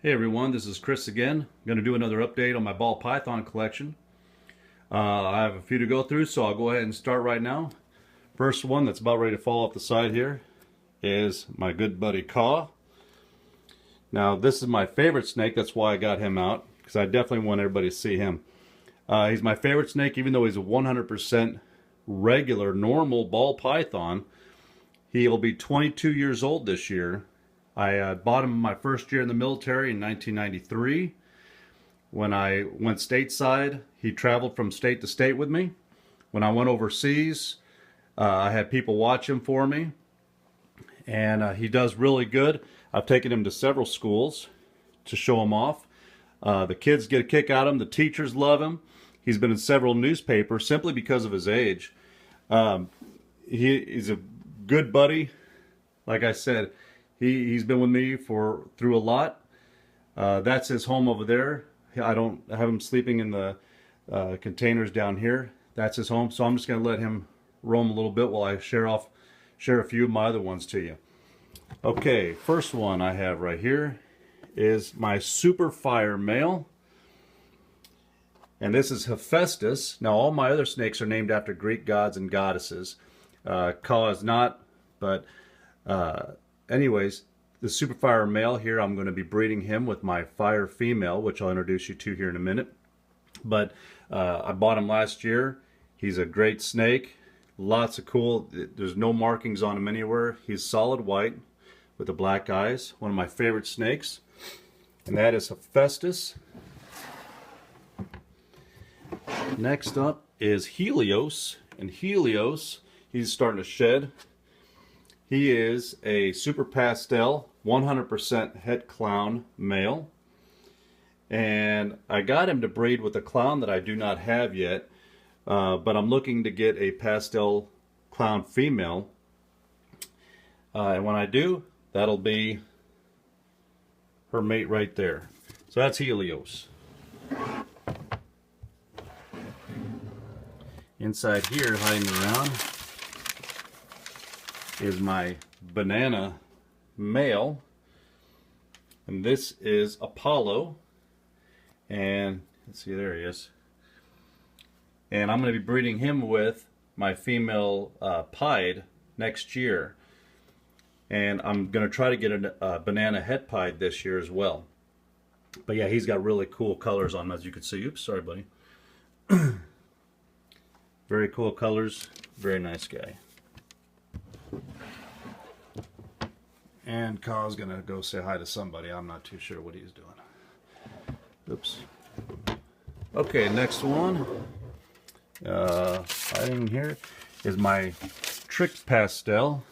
Hey everyone, this is Chris again. I'm going to do another update on my ball python collection. I have a few to go through, so I'll go ahead and start right now. First one that's about ready to fall off the side here is my good buddy Caw. Now this is my favorite snake, that's why I got him out, because I definitely want everybody to see him. He's my favorite snake, even though he's a 100% regular, normal ball python. He'll be 22 years old this year. I bought him my first year in the military in 1993. When I went stateside, he traveled from state to state with me. When I went overseas, I had people watch him for me. And he does really good. I've taken him to several schools to show him off. The kids get a kick out of him. The teachers love him. He's been in several newspapers simply because of his age. He's a good buddy. Like I said, he's been with me through a lot. That's his home over there. I don't have him sleeping in the containers down here. That's his home. So I'm just going to let him roam a little bit while I share a few of my other ones to you. Okay, first one I have right here is my super fire male. And this is Festus. Now all my other snakes are named after Greek gods and goddesses. Caw is not, but anyways, the super fire male here, I'm going to be breeding him with my fire female, which I'll introduce you to here in a minute. But I bought him last year. He's a great snake. Lots of cool, there's no markings on him anywhere. He's solid white with the black eyes. One of my favorite snakes. And that is Festus. Next up is Helios. And Helios, he's starting to shed. He is a super pastel, 100% het clown male. And I got him to breed with a clown that I do not have yet, but I'm looking to get a pastel clown female. And when I do, that'll be her mate right there. So that's Helios. Inside here, hiding around, is my banana male, and this is Apollo, and let's see, there he is. And I'm going to be breeding him with my female pied next year, and I'm going to try to get a banana het pied this year as well. But yeah, he's got really cool colors on him, as you can see. Oops, sorry buddy. Very cool colors, very nice guy. And Caw's gonna go say hi to somebody. I'm not too sure what he's doing. Oops. Okay, next one. Hiding here is my trick pastel.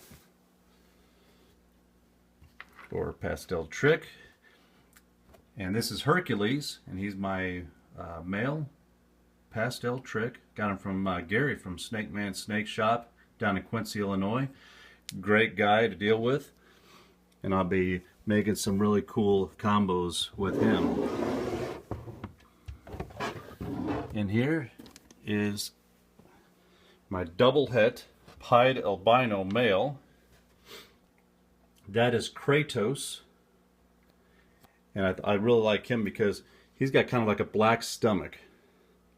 Or pastel trick. And this is Hercules, and he's my male pastel trick. Got him from Gary from Snake Man Snake Shop down in Quincy, Illinois. Great guy to deal with. And I'll be making some really cool combos with him. And here is my double het pied albino male. That is Kratos. And I really like him because he's got kind of like a black stomach.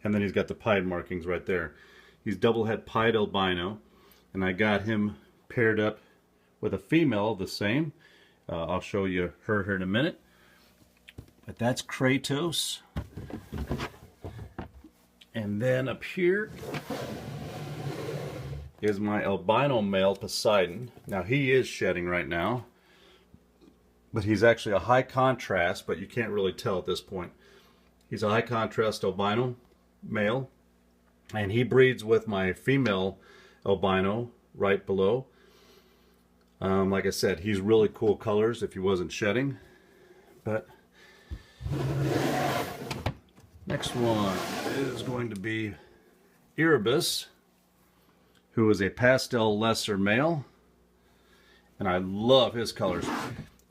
And then he's got the pied markings right there. He's double het pied albino. And I got him paired up with a female the same. I'll show you her here in a minute. But that's Kratos. And then up here is my albino male Poseidon. Now he is shedding right now. But he's actually a high contrast, but you can't really tell at this point. He's a high contrast albino male. And he breeds with my female albino right below. Like I said, he's really cool colors if he wasn't shedding. But next one is going to be Erebus, who is a pastel lesser male. And I love his colors.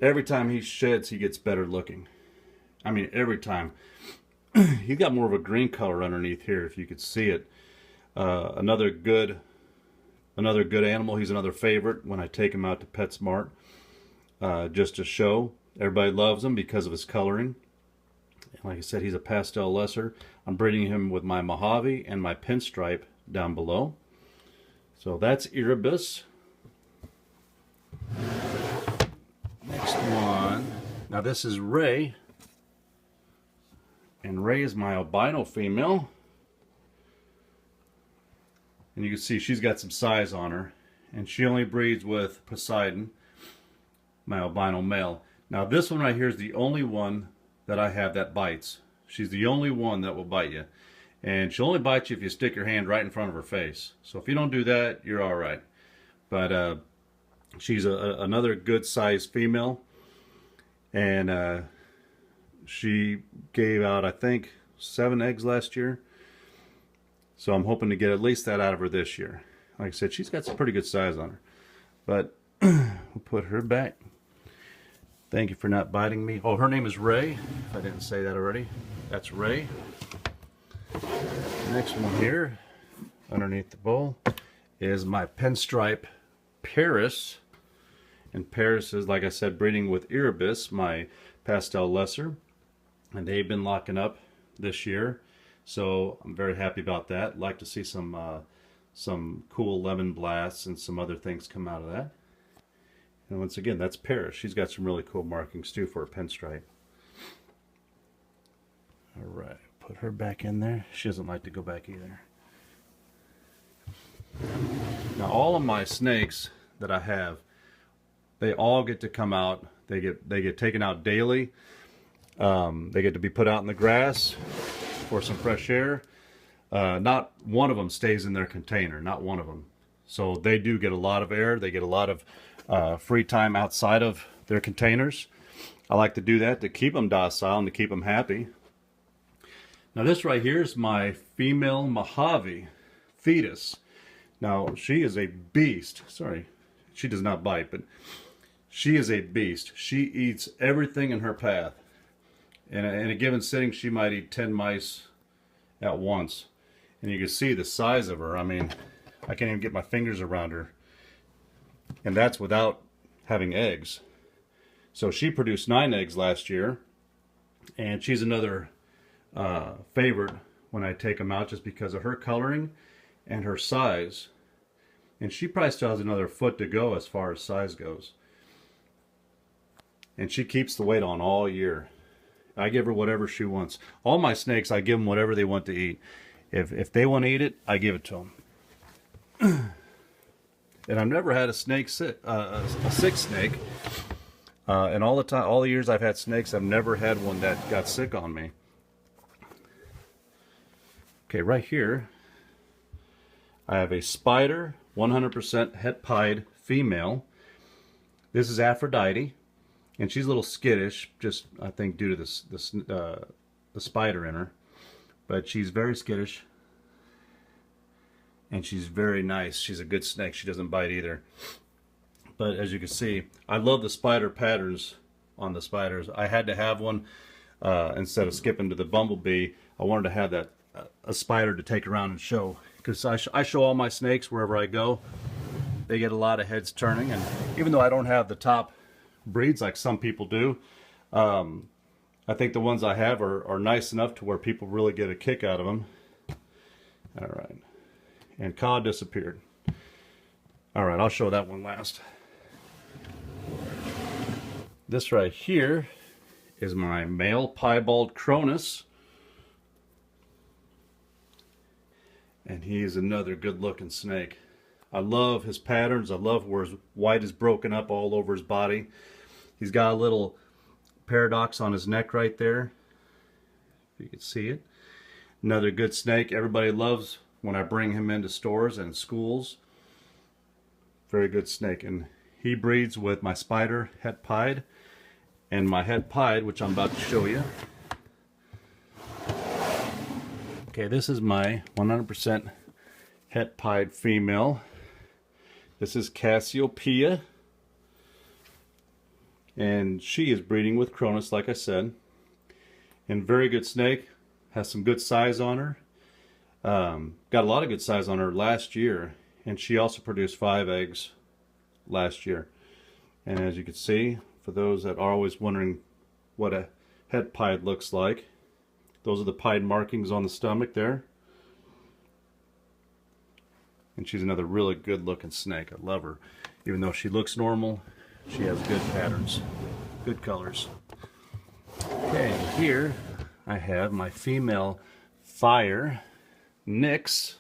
Every time he sheds, he gets better looking. I mean, every time. He's got more of a green color underneath here, if you could see it. Another good animal. He's another favorite when I take him out to PetSmart, just to show. Everybody loves him because of his coloring. And like I said, he's a pastel lesser. I'm breeding him with my Mojave and my pinstripe down below. So that's Erebus. Next one. Now this is Ray. And Ray is my albino female. And you can see she's got some size on her. And she only breeds with Poseidon, my albino male. Now this one right here is the only one that I have that bites. She's the only one that will bite you. And she'll only bite you if you stick your hand right in front of her face. So if you don't do that, you're alright. But she's another good sized female. And she gave out, I think, 7 eggs last year. So I'm hoping to get at least that out of her this year. Like I said, she's got some pretty good size on her. But we'll put her back. Thank you for not biting me. Oh, her name is Ray. If I didn't say that already. That's Ray. The next one here, underneath the bowl, is my pinstripe Paris. And Paris is, like I said, breeding with Erebus, my pastel lesser. And they've been locking up this year. So I'm very happy about that. Like to see some cool lemon blasts and some other things come out of that. And once again, that's Paris. She's got some really cool markings too for a pinstripe. Alright, put her back in there. She doesn't like to go back either. Now all of my snakes that I have, they all get to come out. They get taken out daily. They get to be put out in the grass for some fresh air. Not one of them stays in their container, not one of them. So they do get a lot of air. They get a lot of free time outside of their containers. I like to do that to keep them docile and to keep them happy. Now this right here is my female Mojave fetus. Now she is a beast. Sorry, she does not bite, but she is a beast. She eats everything in her path. In a given sitting, she might eat 10 mice at once. And you can see the size of her. I mean, I can't even get my fingers around her. And that's without having eggs. So she produced 9 eggs last year. And she's another favorite when I take them out just because of her coloring and her size. And she probably still has another foot to go as far as size goes. And she keeps the weight on all year. I give her whatever she wants. All my snakes, I give them whatever they want to eat. If they want to eat it, I give it to them. And I've never had a snake sick, a sick snake. And all the years I've had snakes, I've never had one that got sick on me. Okay, right here, I have a spider, 100% het pied female. This is Aphrodite. And she's a little skittish, just I think due to the spider in her. But she's very skittish. And she's very nice. She's a good snake. She doesn't bite either. But as you can see, I love the spider patterns on the spiders. I had to have one instead of skipping to the bumblebee. I wanted to have that a spider to take around and show. Because I show all my snakes wherever I go. They get a lot of heads turning. And even though I don't have the top breeds like some people do, I think the ones I have are nice enough to where people really get a kick out of them. Alright. And Ka disappeared. Alright, I'll show that one last. This right here is my male piebald Cronus. And he is another good looking snake. I love his patterns. I love where his white is broken up all over his body. He's got a little paradox on his neck right there, if you can see it. Another good snake. Everybody loves when I bring him into stores and schools. Very good snake. And he breeds with my spider het pied and my het pied, which I'm about to show you. Okay, this is my 100% het pied female. This is Cassiopeia. And she is breeding with Cronus, like I said. And very good snake. Has some good size on her. Got a lot of good size on her last year. And she also produced 5 eggs last year. And as you can see, for those that are always wondering what a het pied looks like. Those are the pied markings on the stomach there. And she's another really good looking snake. I love her. Even though she looks normal, she has good patterns, good colors. Okay, here I have my female fire, Nyx.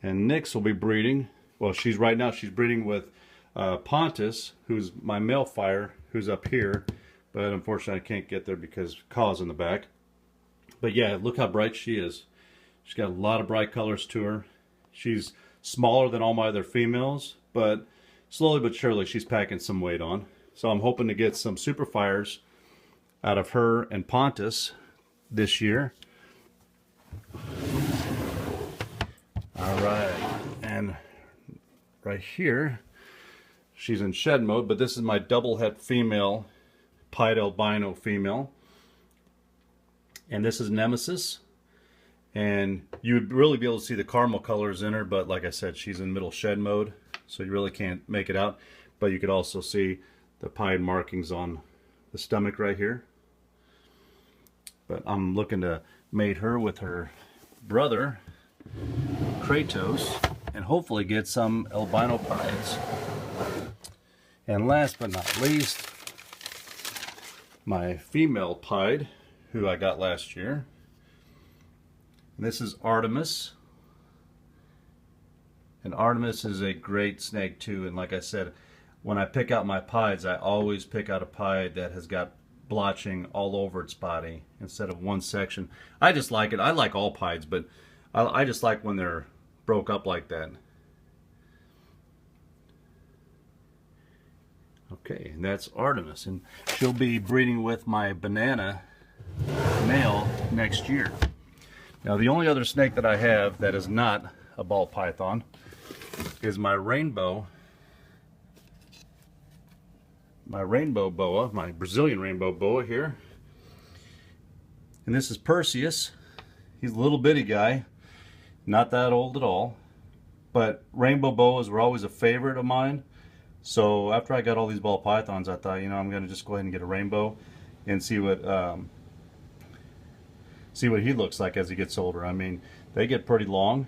And Nyx will be breeding, well, right now she's breeding with Pontus, who's my male fire, who's up here. But unfortunately I can't get there because Kaw's in the back. But yeah, look how bright she is. She's got a lot of bright colors to her. She's smaller than all my other females, but slowly but surely she's packing some weight on. So I'm hoping to get some super fires out of her and Pontus this year. Alright, and right here, she's in shed mode, but this is my double het female, pied albino female. And this is Nemesis. And you would really be able to see the caramel colors in her, but like I said, she's in middle shed mode, so you really can't make it out. But you could also see the pied markings on the stomach right here. But I'm looking to mate her with her brother, Kratos, and hopefully get some albino pieds. And last but not least, my female pied, who I got last year. This is Artemis. And Artemis is a great snake too. And like I said, when I pick out my pieds, I always pick out a pied that has got blotching all over its body instead of one section. I just like it. I like all pieds, but I just like when they're broke up like that. Okay, and that's Artemis. And she'll be breeding with my banana male next year. Now the only other snake that I have that is not a ball python is my rainbow boa, my Brazilian rainbow boa here. And this is Perseus. He's a little bitty guy, not that old at all, but rainbow boas were always a favorite of mine. So after I got all these ball pythons, I thought, you know, I'm going to just go ahead and get a rainbow and see what he looks like as he gets older. I mean, they get pretty long,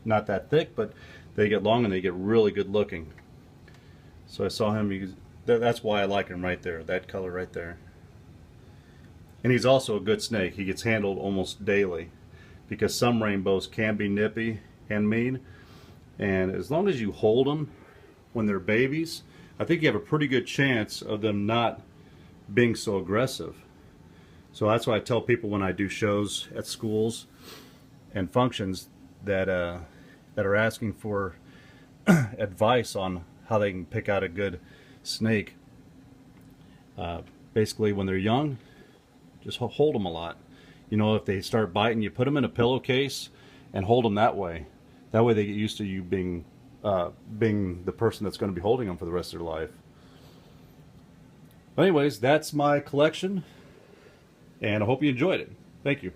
not that thick, but they get long and they get really good looking. So I saw him, that's why I like him right there, that color right there. And he's also a good snake. He gets handled almost daily because some rainbows can be nippy and mean. And as long as you hold them when they're babies, I think you have a pretty good chance of them not being so aggressive. So that's why I tell people when I do shows at schools and functions that that are asking for advice on how they can pick out a good snake. Basically, when they're young, just hold them a lot. You know, if they start biting, you put them in a pillowcase and hold them that way. That way they get used to you being the person that's going to be holding them for the rest of their life. But anyways, that's my collection. And I hope you enjoyed it. Thank you.